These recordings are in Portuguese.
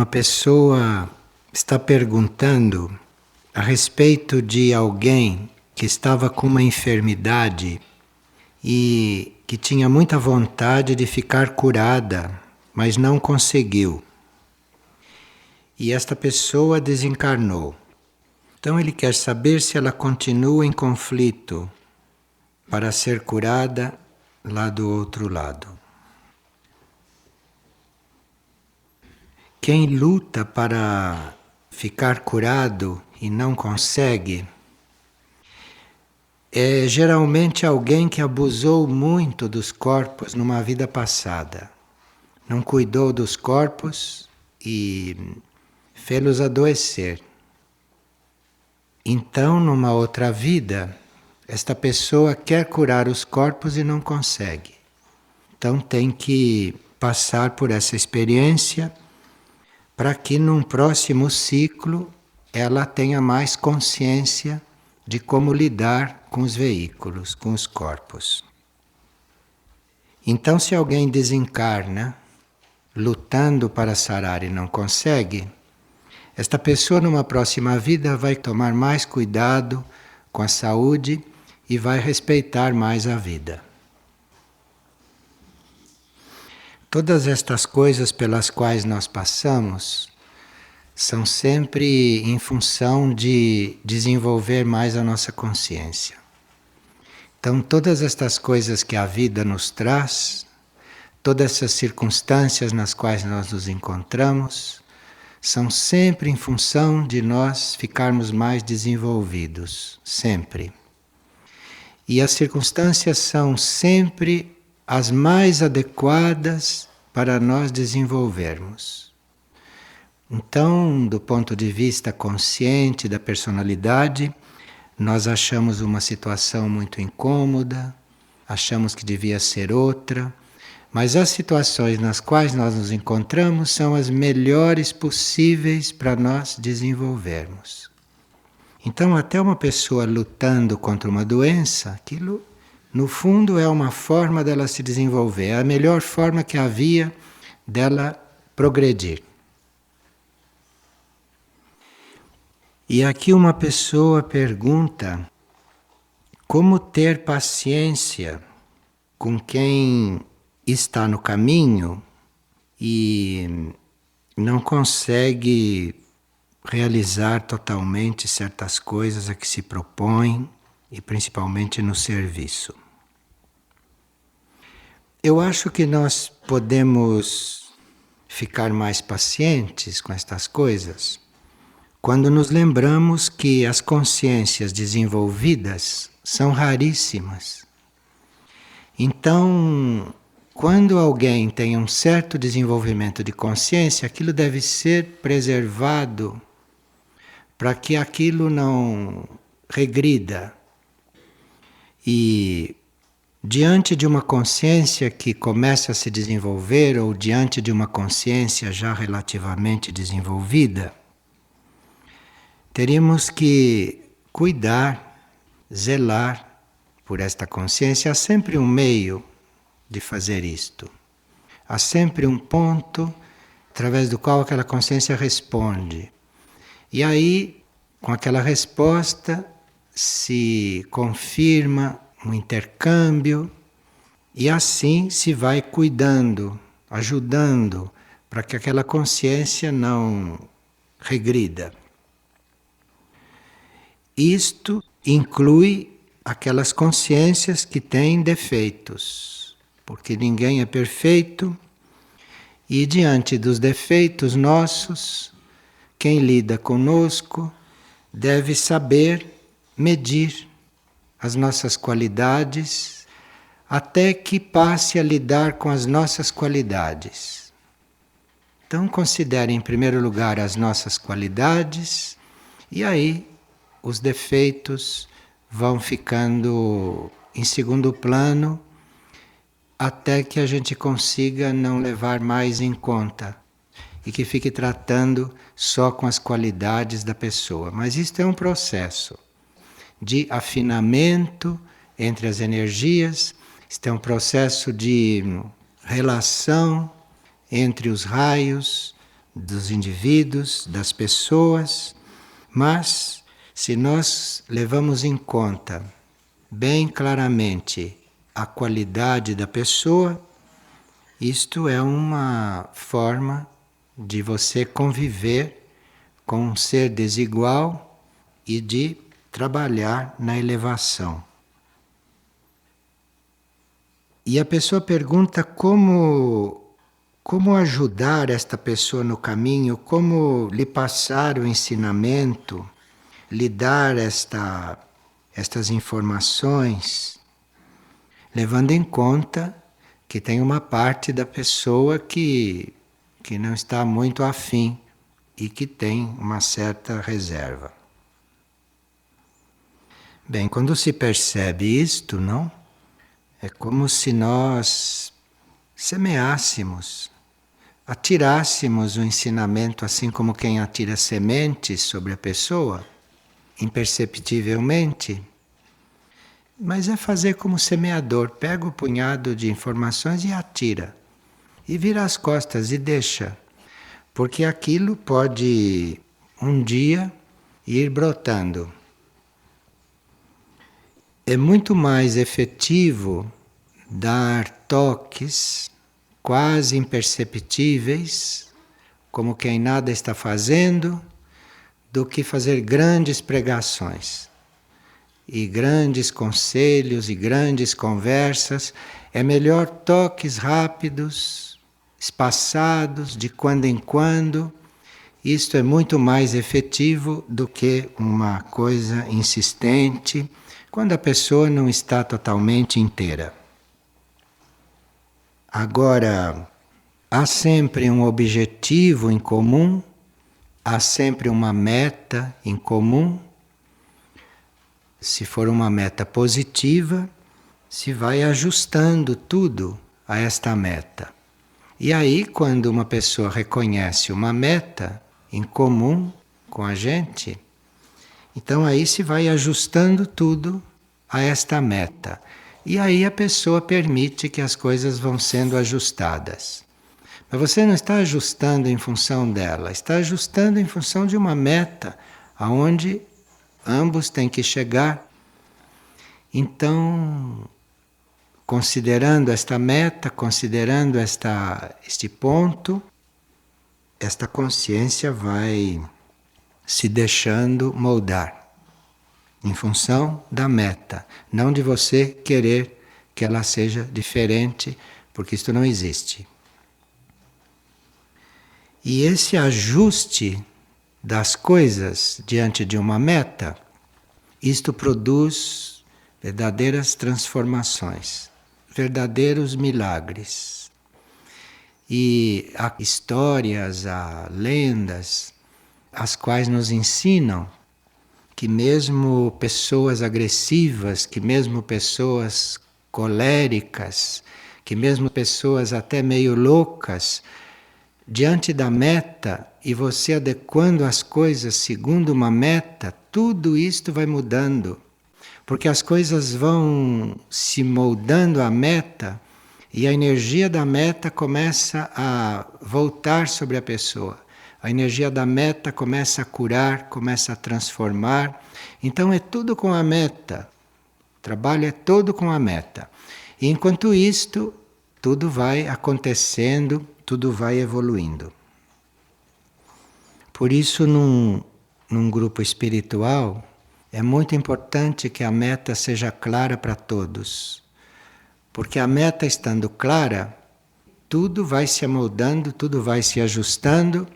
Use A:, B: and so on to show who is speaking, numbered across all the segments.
A: Uma pessoa está perguntando a respeito de alguém que estava com uma enfermidade e que tinha muita vontade de ficar curada, mas não conseguiu. E esta pessoa desencarnou. Então ele quer saber se ela continua em conflito para ser curada lá do outro lado. Quem luta para ficar curado e não consegue é geralmente alguém que abusou muito dos corpos numa vida passada. Não cuidou dos corpos e fê-los adoecer. Então, numa outra vida, esta pessoa quer curar os corpos e não consegue. Então tem que passar por essa experiência para que num próximo ciclo ela tenha mais consciência de como lidar com os veículos, com os corpos. Então, se alguém desencarna lutando para sarar e não consegue, esta pessoa numa próxima vida vai tomar mais cuidado com a saúde e vai respeitar mais a vida. Todas estas coisas pelas quais nós passamos são sempre em função de desenvolver mais a nossa consciência. Então, todas estas coisas que a vida nos traz, todas essas circunstâncias nas quais nós nos encontramos, são sempre em função de nós ficarmos mais desenvolvidos, sempre. E as circunstâncias são sempre as mais adequadas para nós desenvolvermos. Então, do ponto de vista consciente da personalidade, nós achamos uma situação muito incômoda, achamos que devia ser outra, mas as situações nas quais nós nos encontramos são as melhores possíveis para nós desenvolvermos. Então, até uma pessoa lutando contra uma doença, aquilo, no fundo, é uma forma dela se desenvolver, é a melhor forma que havia dela progredir. E aqui uma pessoa pergunta como ter paciência com quem está no caminho e não consegue realizar totalmente certas coisas a que se propõe, e principalmente no serviço. Eu acho que nós podemos ficar mais pacientes com estas coisas quando nos lembramos que as consciências desenvolvidas são raríssimas. Então, quando alguém tem um certo desenvolvimento de consciência, aquilo deve ser preservado para que aquilo não regrida. E diante de uma consciência que começa a se desenvolver, ou diante de uma consciência já relativamente desenvolvida, teríamos que cuidar, zelar por esta consciência. Há sempre um meio de fazer isto. Há sempre um ponto através do qual aquela consciência responde. E aí, com aquela resposta, se confirma um intercâmbio e assim se vai cuidando, ajudando para que aquela consciência não regrida. Isto inclui aquelas consciências que têm defeitos, porque ninguém é perfeito e diante dos defeitos nossos, quem lida conosco deve saber medir as nossas qualidades até que passe a lidar com as nossas qualidades. Então considere em primeiro lugar as nossas qualidades e aí os defeitos vão ficando em segundo plano até que a gente consiga não levar mais em conta e que fique tratando só com as qualidades da pessoa. Mas isto é um processo de afinamento entre as energias, isto é um processo de relação entre os raios dos indivíduos, das pessoas, mas se nós levamos em conta bem claramente a qualidade da pessoa, isto é uma forma de você conviver com um ser desigual e de trabalhar na elevação. E a pessoa pergunta como ajudar esta pessoa no caminho, como lhe passar o ensinamento, lhe dar estas informações, levando em conta que tem uma parte da pessoa que não está muito afim e que tem uma certa reserva. Bem, quando se percebe isto, não? É como se nós semeássemos, atirássemos o ensinamento assim como quem atira sementes sobre a pessoa, imperceptivelmente. Mas é fazer como semeador, pega o punhado de informações e atira. E vira as costas e deixa. Porque aquilo pode um dia ir brotando. É muito mais efetivo dar toques quase imperceptíveis, como quem nada está fazendo, do que fazer grandes pregações e grandes conselhos e grandes conversas. É melhor toques rápidos, espaçados, de quando em quando. Isto é muito mais efetivo do que uma coisa insistente, quando a pessoa não está totalmente inteira. Agora, há sempre um objetivo em comum, há sempre uma meta em comum. Se for uma meta positiva, se vai ajustando tudo a esta meta. E aí, quando uma pessoa reconhece uma meta em comum com a gente, então aí se vai ajustando tudo a esta meta. E aí a pessoa permite que as coisas vão sendo ajustadas. Mas você não está ajustando em função dela, está ajustando em função de uma meta aonde ambos têm que chegar. Então, considerando esta meta, considerando este ponto, esta consciência vai se deixando moldar em função da meta, não de você querer que ela seja diferente, porque isto não existe. E esse ajuste das coisas diante de uma meta, isto produz verdadeiras transformações, verdadeiros milagres. E há histórias, há lendas, as quais nos ensinam que mesmo pessoas agressivas, que mesmo pessoas coléricas, que mesmo pessoas até meio loucas, diante da meta e você adequando as coisas segundo uma meta, tudo isto vai mudando. Porque as coisas vão se moldando à meta e a energia da meta começa a voltar sobre a pessoa. A energia da meta começa a curar, começa a transformar. Então é tudo com a meta. O trabalho é todo com a meta. E enquanto isto, tudo vai acontecendo, tudo vai evoluindo. Por isso, num grupo espiritual, é muito importante que a meta seja clara para todos. Porque a meta estando clara, tudo vai se amoldando, tudo vai se ajustando.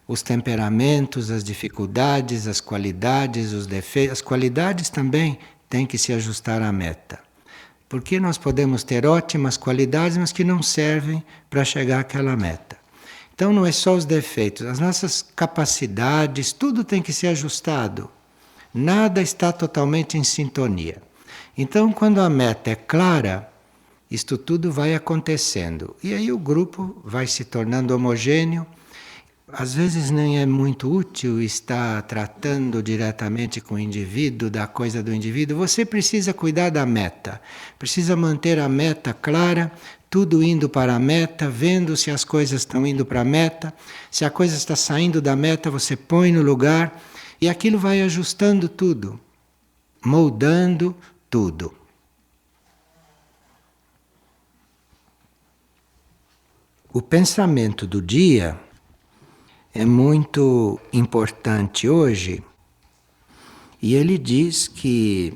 A: Os temperamentos, as dificuldades, as qualidades, os defeitos. As qualidades também têm que se ajustar à meta. Porque nós podemos ter ótimas qualidades, mas que não servem para chegar àquela meta. Então não é só os defeitos, as nossas capacidades, tudo tem que ser ajustado. Nada está totalmente em sintonia. Então, quando a meta é clara, isto tudo vai acontecendo. E aí o grupo vai se tornando homogêneo. às vezes nem é muito útil estar tratando diretamente com o indivíduo, da coisa do indivíduo. Você precisa cuidar da meta, precisa manter a meta clara, tudo indo para a meta, vendo se as coisas estão indo para a meta. Se a coisa está saindo da meta, você põe no lugar e aquilo vai ajustando tudo, moldando tudo. O pensamento do dia é muito importante hoje, e ele diz que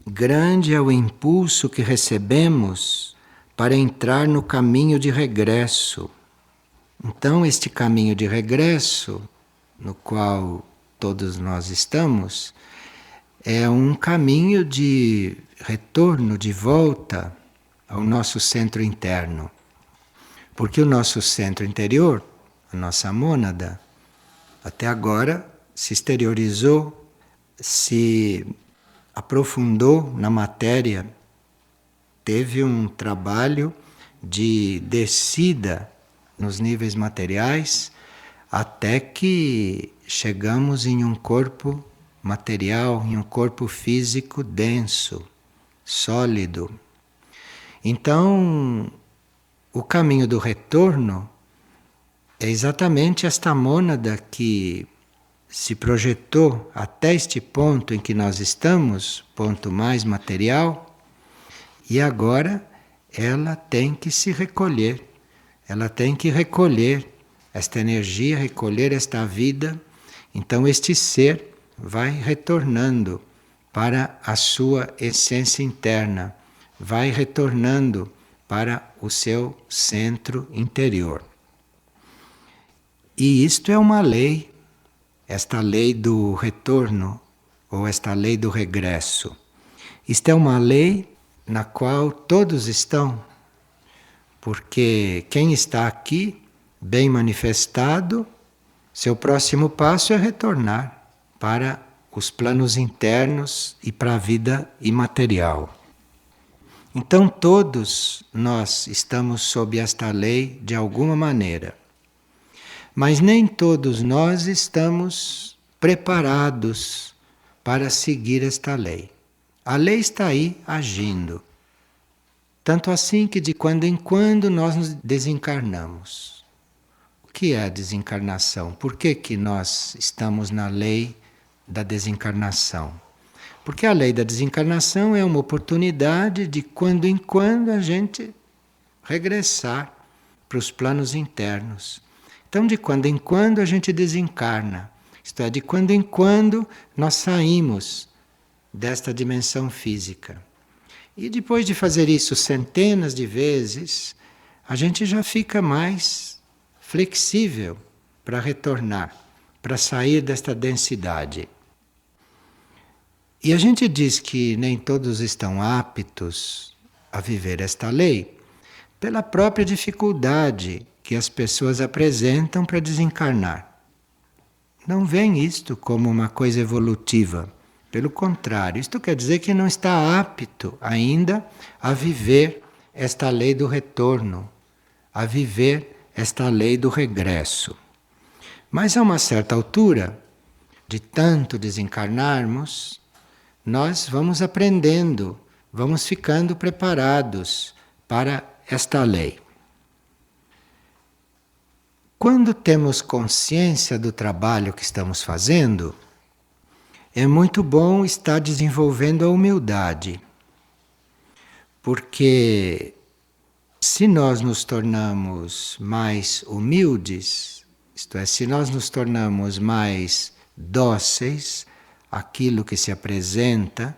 A: grande é o impulso que recebemos para entrar no caminho de regresso. Então, este caminho de regresso, no qual todos nós estamos, é um caminho de retorno, de volta ao nosso centro interno. Porque o nosso centro interior, a nossa mônada, até agora se exteriorizou, se aprofundou na matéria, teve um trabalho de descida nos níveis materiais até que chegamos em um corpo material, em um corpo físico denso, sólido. Então, o caminho do retorno é exatamente esta mônada que se projetou até este ponto em que nós estamos, ponto mais material, e agora ela tem que se recolher, ela tem que recolher esta energia, recolher esta vida. Então este ser vai retornando para a sua essência interna, vai retornando para o seu centro interior. E isto é uma lei, esta lei do retorno, ou esta lei do regresso. Isto é uma lei na qual todos estão, porque quem está aqui, bem manifestado, seu próximo passo é retornar para os planos internos e para a vida imaterial. Então todos nós estamos sob esta lei de alguma maneira. Mas nem todos nós estamos preparados para seguir esta lei. A lei está aí agindo. Tanto assim que de quando em quando nós nos desencarnamos. O que é a desencarnação? Por que nós estamos na lei da desencarnação? Porque a lei da desencarnação é uma oportunidade de quando em quando a gente regressar para os planos internos. Então, de quando em quando a gente desencarna. Isto é, de quando em quando nós saímos desta dimensão física. E depois de fazer isso centenas de vezes, a gente já fica mais flexível para retornar, para sair desta densidade. E a gente diz que nem todos estão aptos a viver esta lei pela própria dificuldade que as pessoas apresentam para desencarnar. Não veem isto como uma coisa evolutiva. Pelo contrário, isto quer dizer que não está apto ainda a viver esta lei do retorno, a viver esta lei do regresso. Mas a uma certa altura, de tanto desencarnarmos, nós vamos aprendendo, vamos ficando preparados para esta lei. Quando temos consciência do trabalho que estamos fazendo, é muito bom estar desenvolvendo a humildade. Porque se nós nos tornamos mais humildes, isto é, se nós nos tornamos mais dóceis àquilo que se apresenta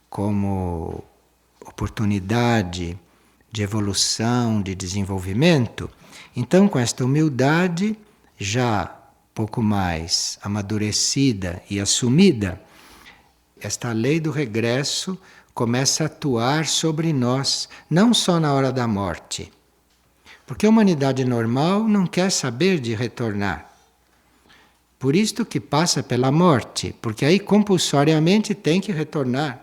A: como oportunidade de evolução, de desenvolvimento, então com esta humildade já pouco mais amadurecida e assumida, esta lei do regresso começa a atuar sobre nós, não só na hora da morte. Porque a humanidade normal não quer saber de retornar. Por isto que passa pela morte, porque aí compulsoriamente tem que retornar.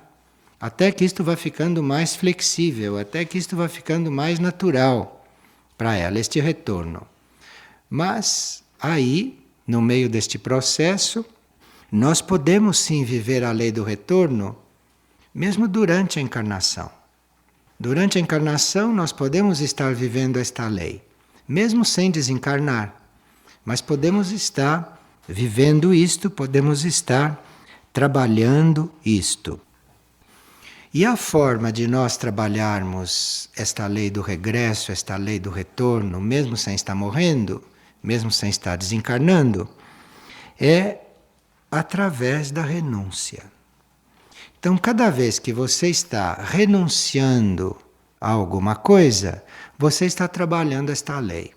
A: Até que isto vá ficando mais flexível, até que isto vá ficando mais natural para ela, este retorno. Mas aí no meio deste processo, nós podemos sim viver a lei do retorno, mesmo durante a encarnação. Durante a encarnação, nós podemos estar vivendo esta lei, mesmo sem desencarnar, mas podemos estar vivendo isto, podemos estar trabalhando isto. E a forma de nós trabalharmos esta lei do regresso, esta lei do retorno, mesmo sem estar morrendo, mesmo sem estar desencarnando, é através da renúncia. Então, cada vez que você está renunciando a alguma coisa, você está trabalhando esta lei.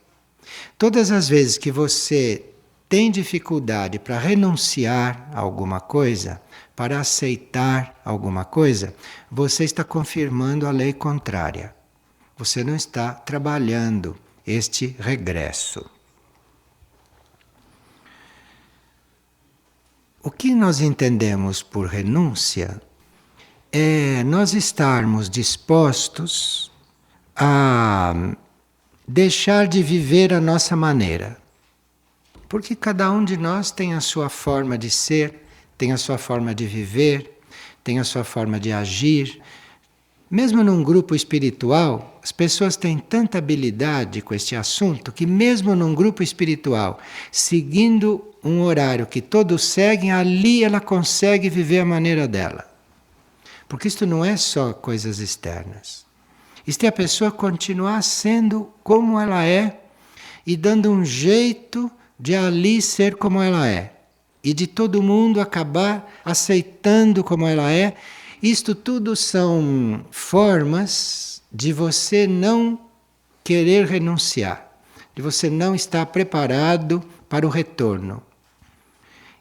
A: Todas as vezes que você tem dificuldade para renunciar a alguma coisa, para aceitar alguma coisa, você está confirmando a lei contrária. Você não está trabalhando este regresso. O que nós entendemos por renúncia é nós estarmos dispostos a deixar de viver a nossa maneira. Porque cada um de nós tem a sua forma de ser, tem a sua forma de viver, tem a sua forma de agir. Mesmo num grupo espiritual, as pessoas têm tanta habilidade com este assunto que mesmo num grupo espiritual, seguindo um horário que todos seguem, ali ela consegue viver a maneira dela. Porque isto não é só coisas externas. Isto é a pessoa continuar sendo como ela é e dando um jeito de ali ser como ela é. E de todo mundo acabar aceitando como ela é. Isto tudo são formas de você não querer renunciar, de você não estar preparado para o retorno.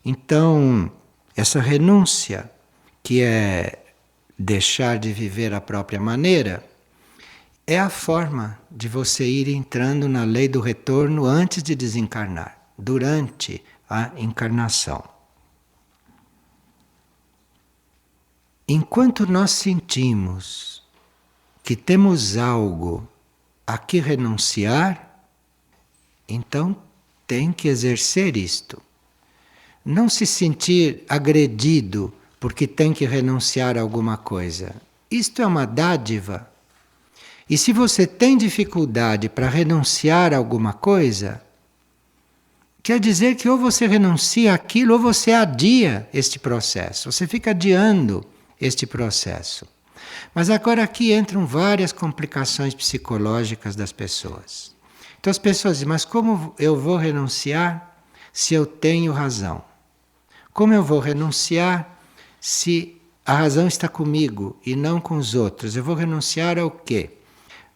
A: Então, essa renúncia, que é deixar de viver a própria maneira, é a forma de você ir entrando na lei do retorno antes de desencarnar, durante a encarnação. Enquanto nós sentimos que temos algo a que renunciar, então tem que exercer isto. Não se sentir agredido porque tem que renunciar a alguma coisa. Isto é uma dádiva. E se você tem dificuldade para renunciar a alguma coisa, quer dizer que ou você renuncia àquilo ou você adia este processo. Você fica adiando este processo. Mas agora aqui entram várias complicações psicológicas das pessoas. Então as pessoas dizem, mas como eu vou renunciar se eu tenho razão? Como eu vou renunciar se a razão está comigo e não com os outros? Eu vou renunciar ao quê?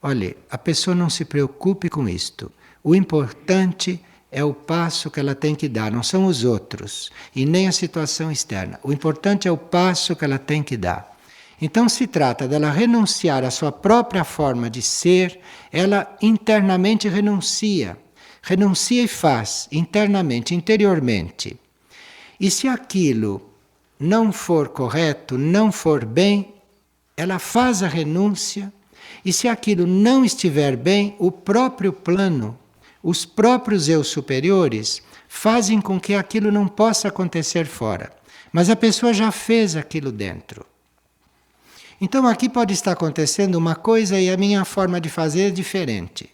A: Olha, a pessoa não se preocupe com isto. O importante é o passo que ela tem que dar, não são os outros e nem a situação externa. O importante é o passo que ela tem que dar. Então se trata dela renunciar à sua própria forma de ser, ela internamente renuncia e faz internamente, interiormente. E se aquilo não for correto, não for bem, ela faz a renúncia. E se aquilo não estiver bem, o próprio plano, os próprios eu superiores fazem com que aquilo não possa acontecer fora. Mas a pessoa já fez aquilo dentro. Então aqui pode estar acontecendo uma coisa e a minha forma de fazer é diferente.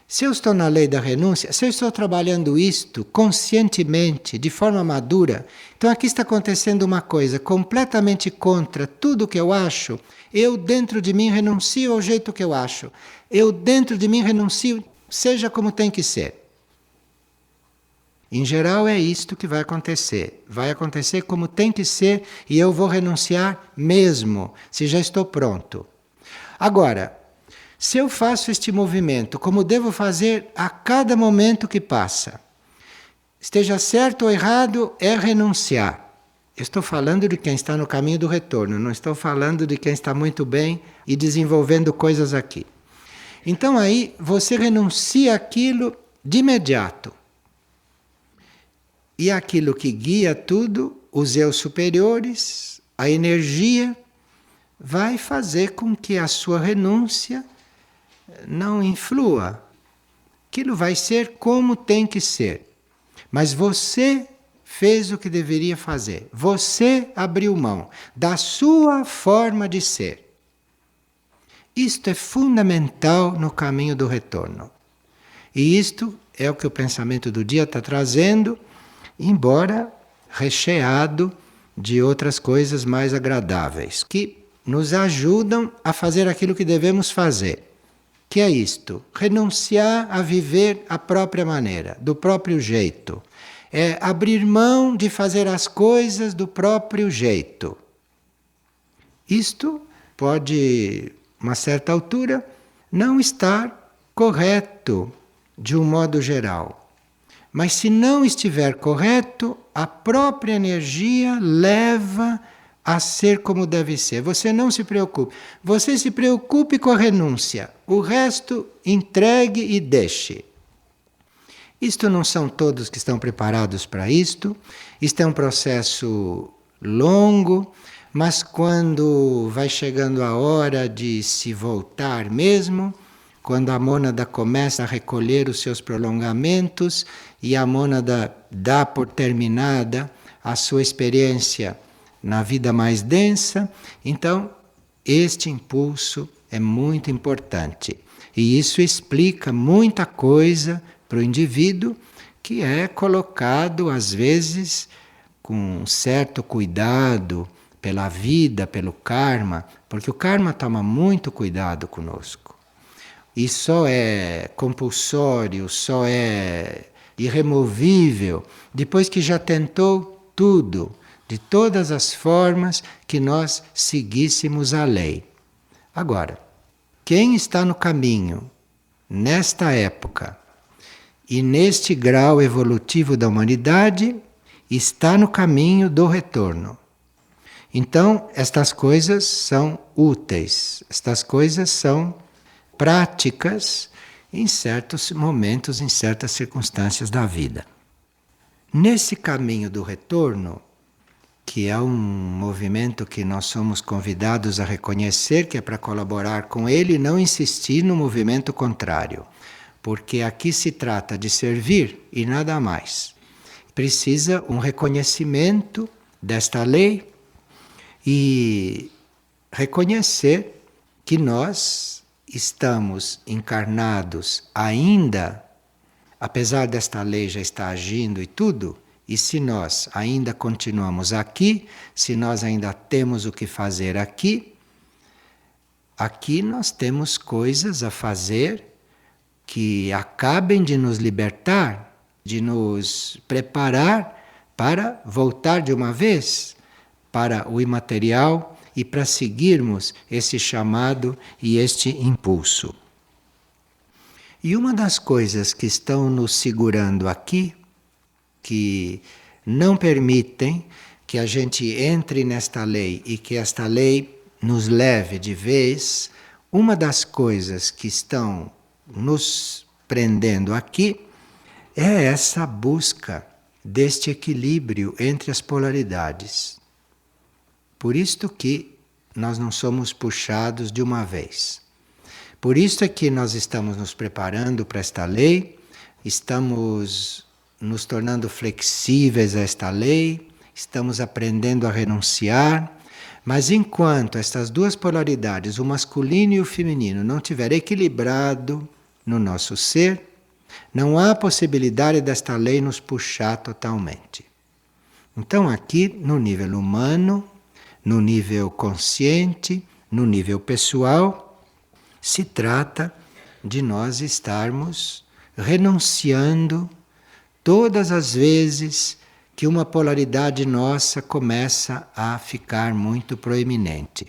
A: Se eu estou na lei da renúncia, se eu estou trabalhando isto conscientemente, de forma madura, então aqui está acontecendo uma coisa completamente contra tudo o que eu acho, eu dentro de mim renuncio ao jeito que eu acho. Eu dentro de mim renuncio, seja como tem que ser. Em geral é isto que vai acontecer. Vai acontecer como tem que ser e eu vou renunciar mesmo, se já estou pronto. Agora, se eu faço este movimento como devo fazer a cada momento que passa, esteja certo ou errado, é renunciar. Eu estou falando de quem está no caminho do retorno, não estou falando de quem está muito bem e desenvolvendo coisas aqui. Então aí você renuncia àquilo de imediato. E aquilo que guia tudo, os eu superiores, a energia, vai fazer com que a sua renúncia não influa. Aquilo vai ser como tem que ser. Mas você fez o que deveria fazer. Você abriu mão da sua forma de ser. Isto é fundamental no caminho do retorno. E isto é o que o pensamento do dia está trazendo, embora recheado de outras coisas mais agradáveis, que nos ajudam a fazer aquilo que devemos fazer. Que é isto, renunciar a viver a própria maneira, do próprio jeito. É abrir mão de fazer as coisas do próprio jeito. Isto pode, uma certa altura, não estar correto de um modo geral. Mas se não estiver correto, a própria energia leva a ser como deve ser. Você não se preocupe. Você se preocupe com a renúncia. O resto entregue e deixe. Isto não são todos que estão preparados para isto. Isto é um processo longo, mas quando vai chegando a hora de se voltar mesmo, quando a mônada começa a recolher os seus prolongamentos e a mônada dá por terminada a sua experiência na vida mais densa, então este impulso é muito importante. E isso explica muita coisa para o indivíduo que é colocado, às vezes, com certo cuidado pela vida, pelo karma, porque o karma toma muito cuidado conosco. E só é compulsório, só é irremovível depois que já tentou tudo, de todas as formas que nós seguíssemos a lei. Agora, quem está no caminho, nesta época, e neste grau evolutivo da humanidade, está no caminho do retorno. Então, estas coisas são úteis, estas coisas são práticas em certos momentos, em certas circunstâncias da vida. Nesse caminho do retorno, que é um movimento que nós somos convidados a reconhecer, que é para colaborar com ele e não insistir no movimento contrário. Porque aqui se trata de servir e nada mais. Precisa um reconhecimento desta lei e reconhecer que nós estamos encarnados ainda, apesar desta lei já estar agindo e tudo, e se nós ainda continuamos aqui, se nós ainda temos o que fazer aqui, aqui nós temos coisas a fazer que acabem de nos libertar, de nos preparar para voltar de uma vez para o imaterial e para seguirmos esse chamado e este impulso. E uma das coisas que estão nos segurando aqui, que não permitem que a gente entre nesta lei e que esta lei nos leve de vez, uma das coisas que estão nos prendendo aqui é essa busca deste equilíbrio entre as polaridades. Por isto que nós não somos puxados de uma vez. Por isto é que nós estamos nos preparando para esta lei, estamos nos tornando flexíveis a esta lei, estamos aprendendo a renunciar, mas enquanto estas duas polaridades, o masculino e o feminino, não estiverem equilibrados no nosso ser, não há possibilidade desta lei nos puxar totalmente. Então aqui, no nível humano, no nível consciente, no nível pessoal, se trata de nós estarmos renunciando todas as vezes que uma polaridade nossa começa a ficar muito proeminente.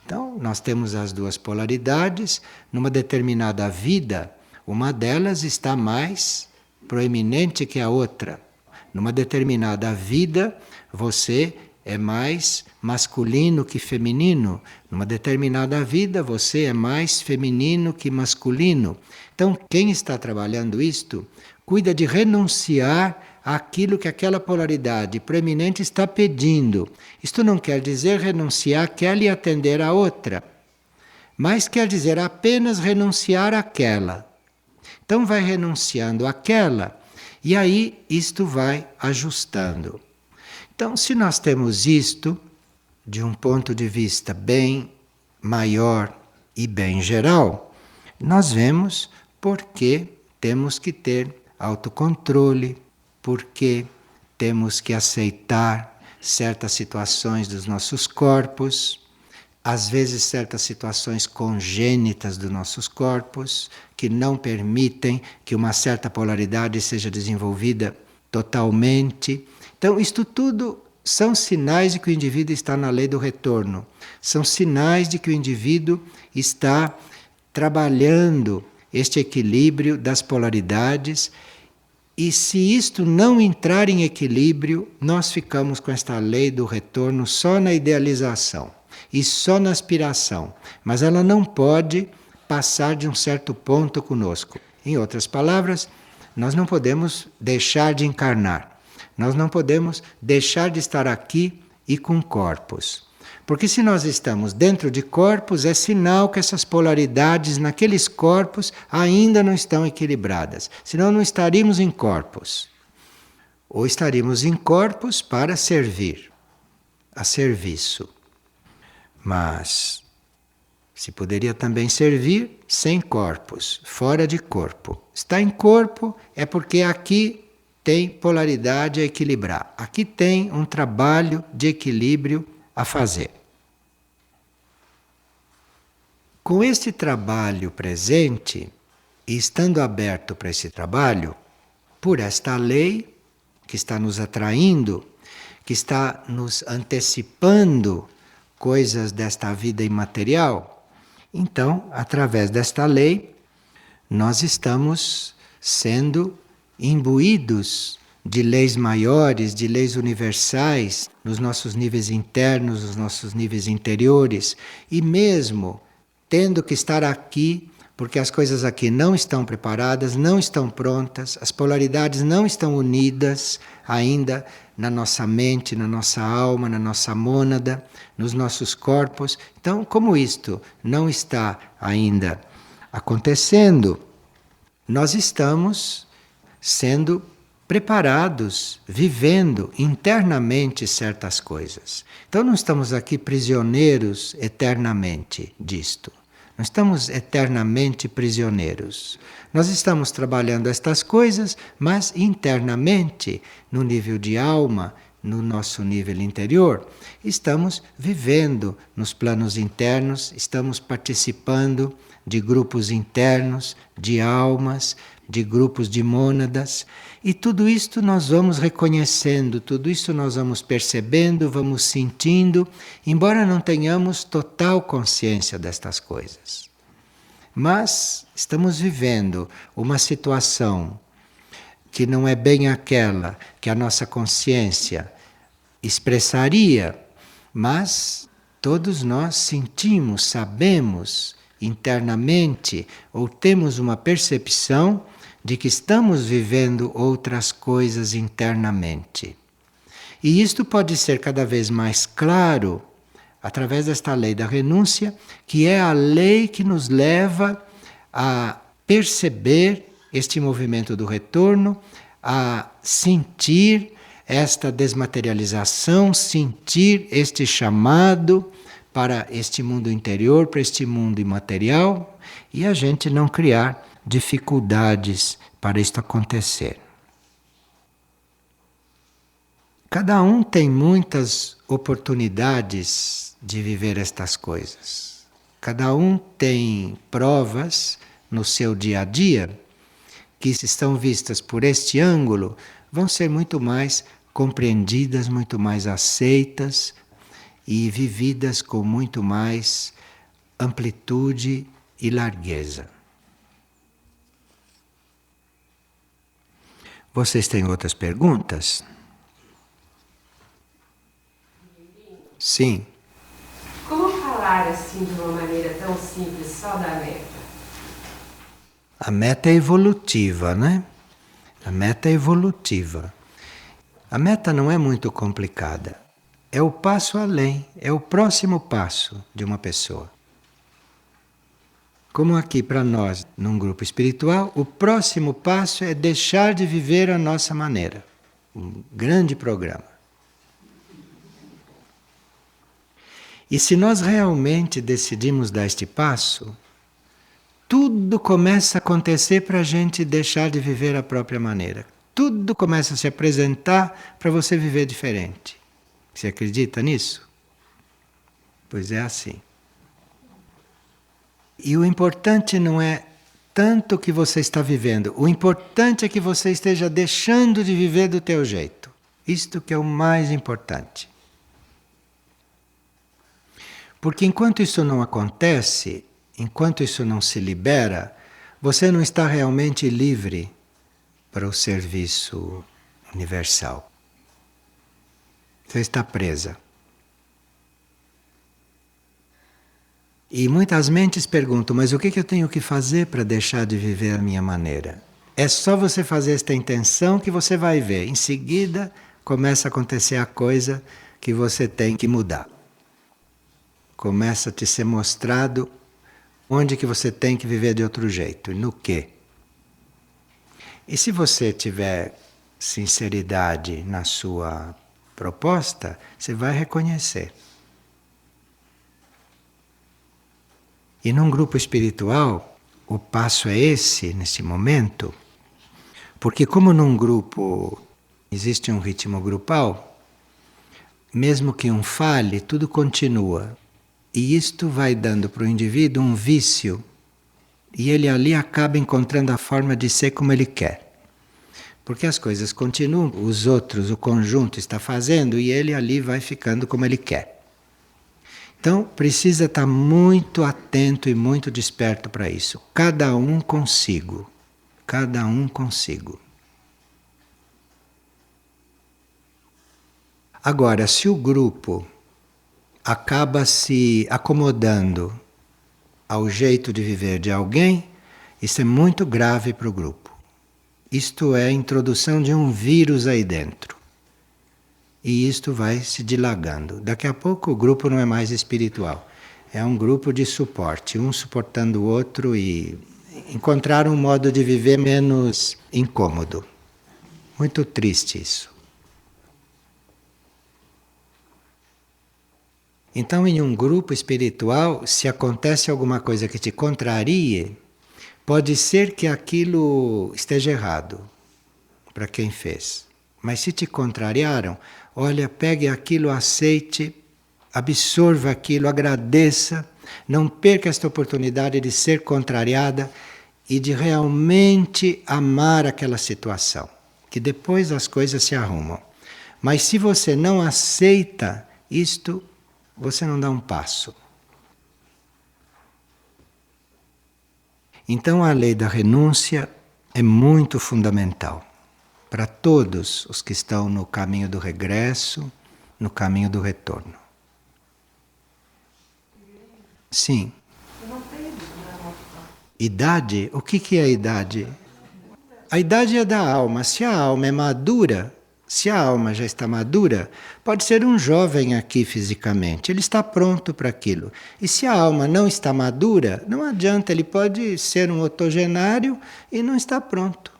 A: Então, nós temos as duas polaridades, numa determinada vida, uma delas está mais proeminente que a outra. Numa determinada vida, você é mais masculino que feminino. Numa determinada vida, você é mais feminino que masculino. Então, quem está trabalhando isto, cuida de renunciar àquilo que aquela polaridade preeminente está pedindo. Isto não quer dizer renunciar àquela e atender à outra, mas quer dizer apenas renunciar àquela. Então vai renunciando àquela E aí isto vai ajustando. Então, se nós temos isto, de um ponto de vista bem maior e bem geral, nós vemos por que temos que ter autocontrole, por que temos que aceitar certas situações dos nossos corpos, às vezes certas situações congênitas dos nossos corpos, que não permitem que uma certa polaridade seja desenvolvida totalmente. Então, isto tudo são sinais de que o indivíduo está na lei do retorno. São sinais de que o indivíduo está trabalhando este equilíbrio das polaridades. E se isto não entrar em equilíbrio, nós ficamos com esta lei do retorno só na idealização e só na aspiração. Mas ela não pode passar de um certo ponto conosco. Em outras palavras, nós não podemos deixar de encarnar. Nós não podemos deixar de estar aqui e com corpos. Porque se nós estamos dentro de corpos, é sinal que essas polaridades naqueles corpos ainda não estão equilibradas. Senão não estaríamos em corpos. Ou estaríamos em corpos para servir, a serviço. Mas se poderia também servir sem corpos, fora de corpo. Está em corpo é porque aqui tem polaridade a equilibrar. Aqui tem um trabalho de equilíbrio a fazer. Com este trabalho presente, e estando aberto para esse trabalho, por esta lei que está nos atraindo, que está nos antecipando coisas desta vida imaterial, então, através desta lei, nós estamos sendo imbuídos de leis maiores, de leis universais, nos nossos níveis internos, nos nossos níveis interiores, e mesmo tendo que estar aqui, porque as coisas aqui não estão preparadas, não estão prontas, as polaridades não estão unidas ainda na nossa mente, na nossa alma, na nossa mônada, nos nossos corpos. Então, como isto não está ainda acontecendo, nós estamos sendo preparados, vivendo internamente certas coisas. Então não estamos aqui prisioneiros eternamente disto. Não estamos eternamente prisioneiros. Nós estamos trabalhando estas coisas, mas internamente, no nível de alma, no nosso nível interior, estamos vivendo nos planos internos, estamos participando de grupos internos, de almas, de grupos de mônadas, e tudo isto nós vamos reconhecendo, tudo isso nós vamos percebendo, vamos sentindo, embora não tenhamos total consciência destas coisas. Mas estamos vivendo uma situação que não é bem aquela que a nossa consciência expressaria, mas todos nós sentimos, sabemos internamente, ou temos uma percepção de que estamos vivendo outras coisas internamente. E isto pode ser cada vez mais claro através desta lei da renúncia, que é a lei que nos leva a perceber este movimento do retorno, a sentir esta desmaterialização, sentir este chamado para este mundo interior, para este mundo imaterial, e a gente não criar dificuldades para isto acontecer. Cada um tem muitas oportunidades de viver estas coisas. Cada um tem provas no seu dia a dia que, se estão vistas por este ângulo, vão ser muito mais compreendidas, muito mais aceitas e vividas com muito mais amplitude e largueza. Vocês têm outras perguntas? Sim.
B: Como falar assim de uma maneira tão simples só da meta?
A: A meta é evolutiva, né? A meta é evolutiva. A meta não é muito complicada. É o passo além, é o próximo passo de uma pessoa. Como aqui para nós, num grupo espiritual, o próximo passo é deixar de viver a nossa maneira. Um grande programa. E se nós realmente decidimos dar este passo, tudo começa a acontecer para a gente deixar de viver a própria maneira. Tudo começa a se apresentar para você viver diferente. Você acredita nisso? Pois é assim. E o importante não é tanto o que você está vivendo. O importante é que você esteja deixando de viver do teu jeito. Isto que é o mais importante. Porque enquanto isso não acontece, enquanto isso não se libera, você não está realmente livre para o serviço universal. Você está presa. E muitas mentes perguntam, mas o que eu tenho que fazer para deixar de viver a minha maneira? É só você fazer esta intenção que você vai ver. Em seguida, começa a acontecer a coisa que você tem que mudar. Começa a te ser mostrado onde que você tem que viver de outro jeito, e no quê. E se você tiver sinceridade na sua proposta, você vai reconhecer. E num grupo espiritual, o passo é esse, nesse momento, porque como num grupo existe um ritmo grupal, mesmo que um fale, tudo continua. E isto vai dando para o indivíduo um vício, e ele ali acaba encontrando a forma de ser como ele quer. Porque as coisas continuam, os outros, o conjunto está fazendo, e ele ali vai ficando como ele quer. Então, precisa estar muito atento e muito desperto para isso. Cada um consigo. Cada um consigo. Agora, se o grupo acaba se acomodando ao jeito de viver de alguém, isso é muito grave para o grupo. Isto é a introdução de um vírus aí dentro. E isto vai se dilagando. Daqui a pouco o grupo não é mais espiritual. É um grupo de suporte, um suportando o outro e encontrar um modo de viver menos incômodo. Muito triste isso. Então, em um grupo espiritual, se acontece alguma coisa que te contrarie, pode ser que aquilo esteja errado para quem fez. Mas se te contrariaram, olha, pegue aquilo, aceite, absorva aquilo, agradeça, não perca esta oportunidade de ser contrariada e de realmente amar aquela situação, que depois as coisas se arrumam. Mas se você não aceita isto, você não dá um passo. Então a lei da renúncia é muito fundamental para todos os que estão no caminho do regresso, no caminho do retorno. Sim. Idade? O que é a idade? A idade é da alma. Se a alma é madura, se a alma já está madura, pode ser um jovem aqui fisicamente, ele está pronto para aquilo. E se a alma não está madura, não adianta, ele pode ser um octogenário e não está pronto.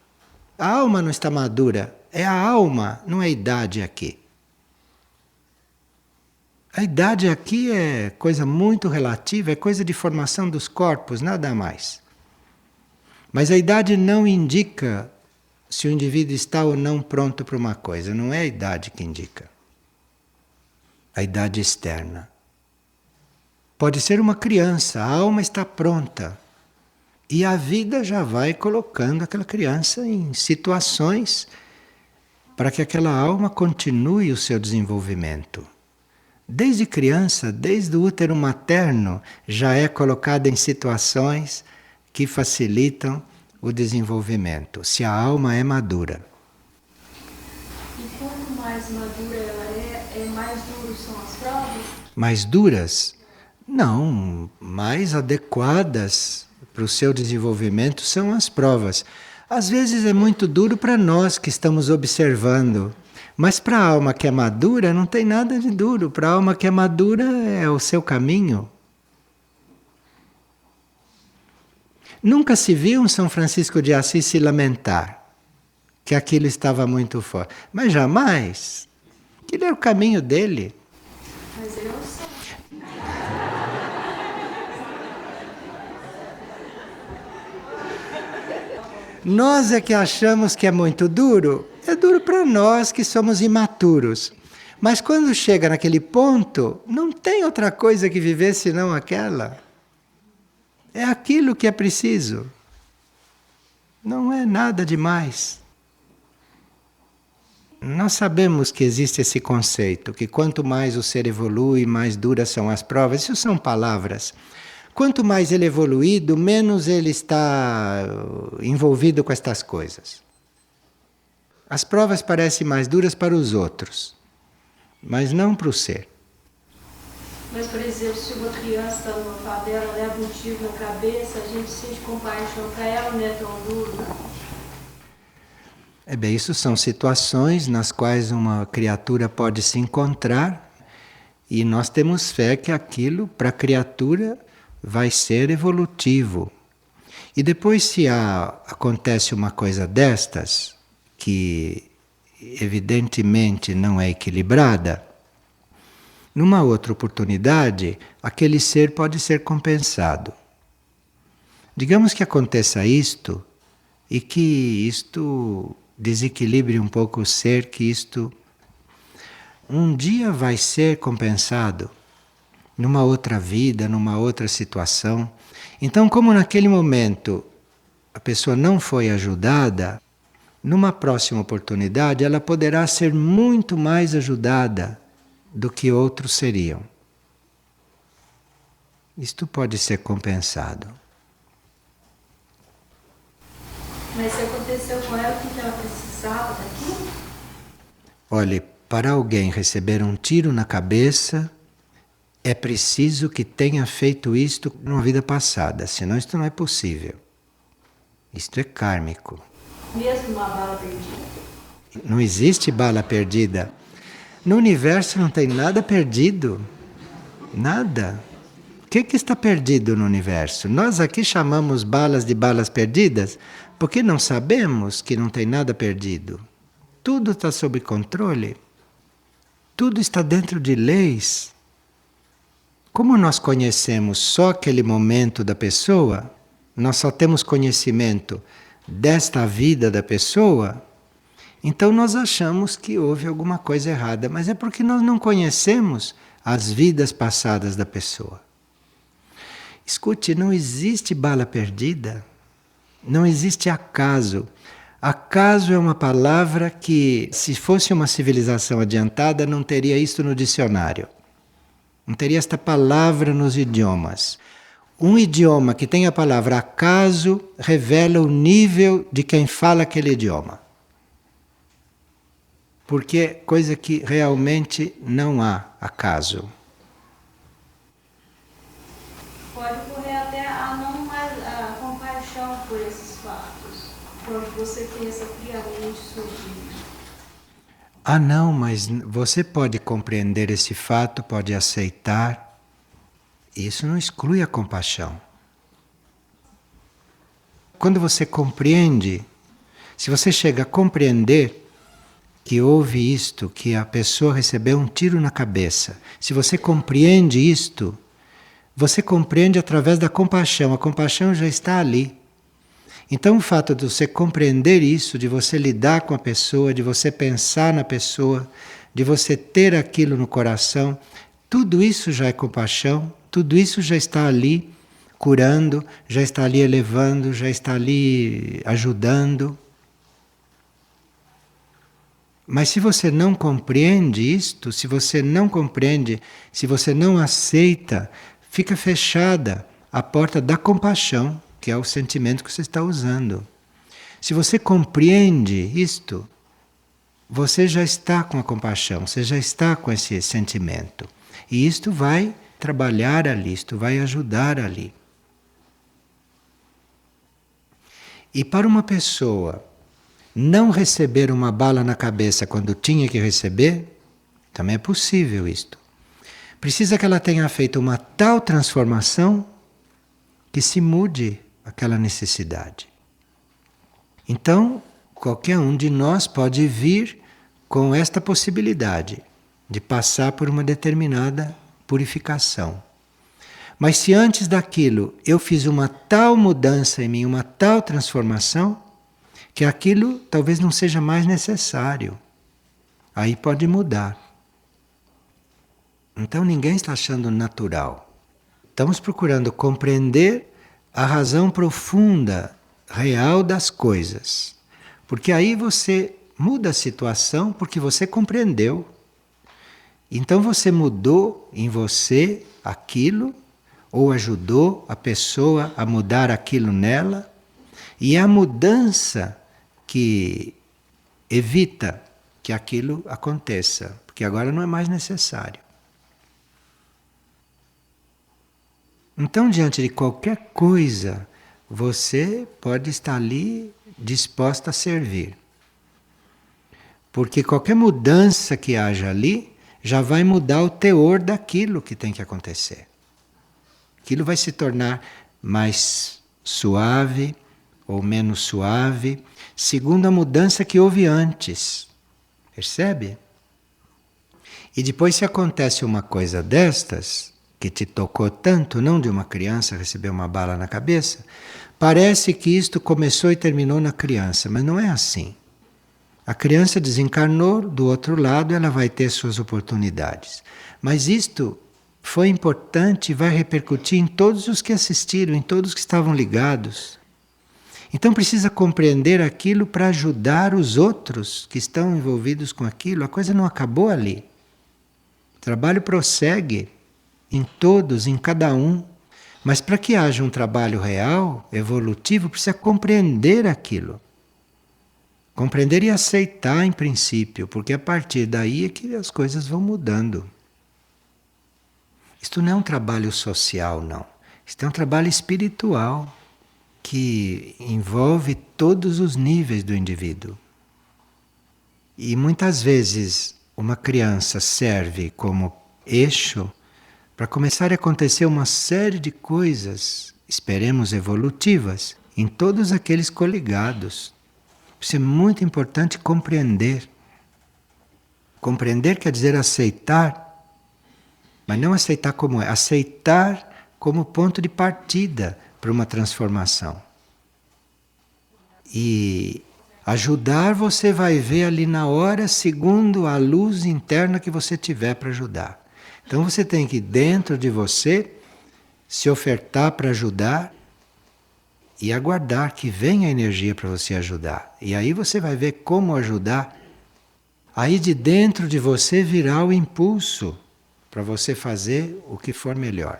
A: A alma não está madura, é a alma, não é a idade aqui. A idade aqui é coisa muito relativa, é coisa de formação dos corpos, nada mais. Mas a idade não indica se o indivíduo está ou não pronto para uma coisa. Não é a idade que indica. A idade externa. Pode ser uma criança, a alma está pronta. E a vida já vai colocando aquela criança em situações para que aquela alma continue o seu desenvolvimento. Desde criança, desde o útero materno, já é colocada em situações que facilitam o desenvolvimento, se a alma é madura.
C: E quanto mais madura ela mais duras são as provas?
A: Mais duras? Não, mais adequadas para o seu desenvolvimento são as provas. Às vezes é muito duro para nós que estamos observando, mas para a alma que é madura não tem nada de duro. Para a alma que é madura é o seu caminho. Nunca se viu um São Francisco de Assis se lamentar que aquilo estava muito forte. Mas jamais. Aquilo é o caminho dele.
C: Mas ele é o santo.
A: Nós é que achamos que é muito duro. É duro para nós que somos imaturos. Mas quando chega naquele ponto, não tem outra coisa que viver senão aquela. É aquilo que é preciso. Não é nada demais. Nós sabemos que existe esse conceito, que quanto mais o ser evolui, mais duras são as provas. Isso são palavras. Quanto mais ele é evoluído, menos ele está envolvido com estas coisas. As provas parecem mais duras para os outros, mas não para o ser.
C: Mas, por exemplo, se uma criança está numa favela, leva um tiro na cabeça, a gente sente compaixão para ela, não é tão duro.
A: É bem, isso são situações nas quais uma criatura pode se encontrar e nós temos fé que aquilo, para a criatura, vai ser evolutivo. E depois, se acontece uma coisa destas, que evidentemente não é equilibrada, numa outra oportunidade, aquele ser pode ser compensado. Digamos que aconteça isto e que isto desequilibre um pouco o ser, que isto um dia vai ser compensado numa outra vida, numa outra situação. Então, como naquele momento a pessoa não foi ajudada, numa próxima oportunidade ela poderá ser muito mais ajudada do que outros seriam. Isto pode ser compensado.
C: Mas se aconteceu com ela, o que ela precisava daquilo?
A: Olhe, para alguém receber um tiro na cabeça, é preciso que tenha feito isto numa vida passada, senão isto não é possível. Isto é kármico.
C: Mesmo uma bala perdida?
A: Não existe bala perdida. No universo não tem nada perdido. Nada. O que está perdido no universo? Nós aqui chamamos balas de balas perdidas porque não sabemos que não tem nada perdido. Tudo está sob controle. Tudo está dentro de leis. Como nós conhecemos só aquele momento da pessoa, nós só temos conhecimento desta vida da pessoa, então nós achamos que houve alguma coisa errada, mas é porque nós não conhecemos as vidas passadas da pessoa. Escute, não existe bala perdida, não existe acaso. Acaso é uma palavra que, se fosse uma civilização adiantada, não teria isso no dicionário. Não teria esta palavra nos idiomas. Um idioma que tem a palavra acaso revela o nível de quem fala aquele idioma. Porque é coisa que realmente não há acaso.
C: Pode ocorrer até a compaixão por esses fatos, quando você pensa friamente sobre isso.
A: Ah, não, mas você pode compreender esse fato, pode aceitar. Isso não exclui a compaixão. Quando você compreende, se você chega a compreender que houve isto, que a pessoa recebeu um tiro na cabeça, se você compreende isto, você compreende através da compaixão. A compaixão já está ali. Então o fato de você compreender isso, de você lidar com a pessoa, de você pensar na pessoa, de você ter aquilo no coração, tudo isso já é compaixão, tudo isso já está ali curando, já está ali elevando, já está ali ajudando. Mas se você não compreende isto, se você não compreende, se você não aceita, fica fechada a porta da compaixão, que é o sentimento que você está usando. Se você compreende isto, você já está com a compaixão, você já está com esse sentimento. E isto vai trabalhar ali, isto vai ajudar ali. E para uma pessoa não receber uma bala na cabeça quando tinha que receber, também é possível isto. Precisa que ela tenha feito uma tal transformação que se mude aquela necessidade. Então, qualquer um de nós pode vir com esta possibilidade de passar por uma determinada purificação. Mas se antes daquilo eu fiz uma tal mudança em mim, uma tal transformação, que aquilo talvez não seja mais necessário. Aí pode mudar. Então ninguém está achando natural. Estamos procurando compreender a razão profunda, real das coisas. Porque aí você muda a situação porque você compreendeu. Então você mudou em você aquilo, ou ajudou a pessoa a mudar aquilo nela, e é a mudança que evita que aquilo aconteça, porque agora não é mais necessário. Então, diante de qualquer coisa, você pode estar ali disposta a servir. Porque qualquer mudança que haja ali já vai mudar o teor daquilo que tem que acontecer. Aquilo vai se tornar mais suave ou menos suave, segundo a mudança que houve antes. Percebe? E depois, se acontece uma coisa destas, que te tocou tanto, não de uma criança receber uma bala na cabeça, parece que isto começou e terminou na criança, mas não é assim. A criança desencarnou, do outro lado ela vai ter suas oportunidades. Mas isto foi importante e vai repercutir em todos os que assistiram, em todos que estavam ligados. Então precisa compreender aquilo para ajudar os outros que estão envolvidos com aquilo. A coisa não acabou ali. O trabalho prossegue em todos, em cada um. Mas para que haja um trabalho real, evolutivo, precisa compreender aquilo. Compreender e aceitar em princípio, porque a partir daí é que as coisas vão mudando. Isto não é um trabalho social, não. Isto é um trabalho espiritual que envolve todos os níveis do indivíduo. E muitas vezes uma criança serve como eixo para começar a acontecer uma série de coisas, esperemos evolutivas, em todos aqueles coligados. Isso é muito importante compreender. Compreender quer dizer aceitar, mas não aceitar como é, aceitar como ponto de partida para uma transformação. E ajudar você vai ver ali na hora, segundo a luz interna que você tiver para ajudar. Então você tem que, dentro de você, se ofertar para ajudar e aguardar que venha a energia para você ajudar. E aí você vai ver como ajudar. Aí de dentro de você virá o impulso para você fazer o que for melhor.